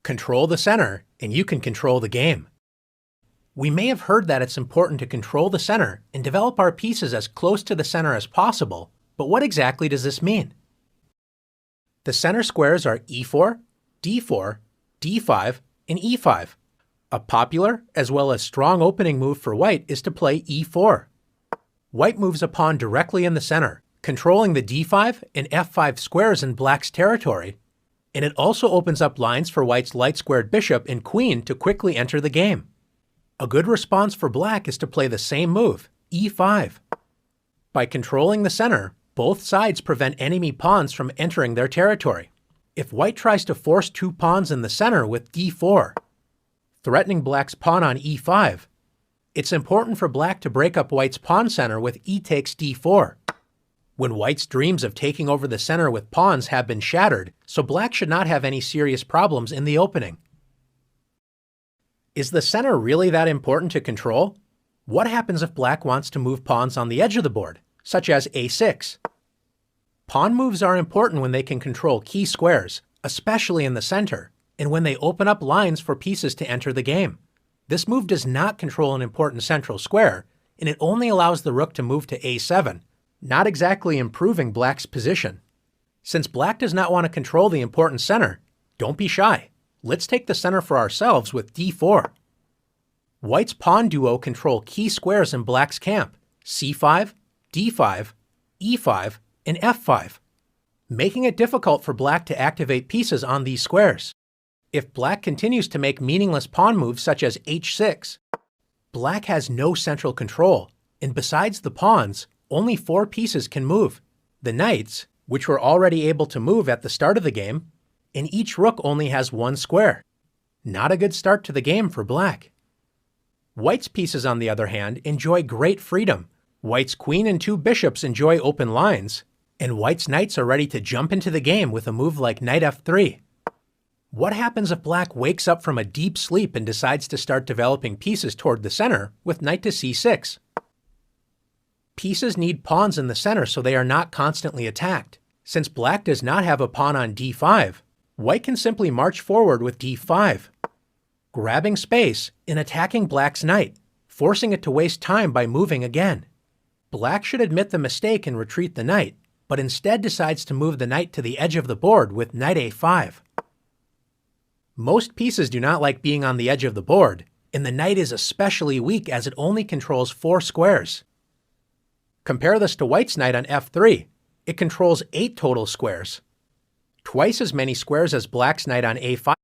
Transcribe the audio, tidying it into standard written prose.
Control the center, and you can control the game. We may have heard that it's important to control the center and develop our pieces as close to the center as possible, but what exactly does this mean? The center squares are e4, d4, d5, and e5. A popular as well as strong opening move for white is to play e4. White moves a pawn directly in the center, controlling the d5 and f5 squares in black's territory, and it also opens up lines for white's light-squared bishop and queen to quickly enter the game. A good response for black is to play the same move, e5. By controlling the center, both sides prevent enemy pawns from entering their territory. If white tries to force two pawns in the center with d4, threatening black's pawn on e5, it's important for black to break up white's pawn center with e takes d4. When white's dreams of taking over the center with pawns have been shattered, so black should not have any serious problems in the opening. Is the center really that important to control? What happens if black wants to move pawns on the edge of the board, such as a6? Pawn moves are important when they can control key squares, especially in the center, and when they open up lines for pieces to enter the game. This move does not control an important central square, and it only allows the rook to move to a7, not exactly improving black's position. Since black does not want to control the important center, don't be shy. Let's take the center for ourselves with d4. White's pawn duo control key squares in black's camp, c5, d5, e5, and f5, making it difficult for black to activate pieces on these squares. If black continues to make meaningless pawn moves such as h6, black has no central control, and besides the pawns, only 4 pieces can move: the knights, which were already able to move at the start of the game, and each rook only has 1 square. Not a good start to the game for black. White's pieces, on the other hand, enjoy great freedom. White's queen and 2 bishops enjoy open lines, and white's knights are ready to jump into the game with a move like knight f3. What happens if black wakes up from a deep sleep and decides to start developing pieces toward the center with knight to c6? Pieces need pawns in the center so they are not constantly attacked. Since black does not have a pawn on d5, white can simply march forward with d5, grabbing space and attacking black's knight, forcing it to waste time by moving again. Black should admit the mistake and retreat the knight, but instead decides to move the knight to the edge of the board with knight a5. Most pieces do not like being on the edge of the board, and the knight is especially weak as it only controls 4 squares. Compare this to white's knight on f3. It controls 8 total squares, twice as many squares as black's knight on a5.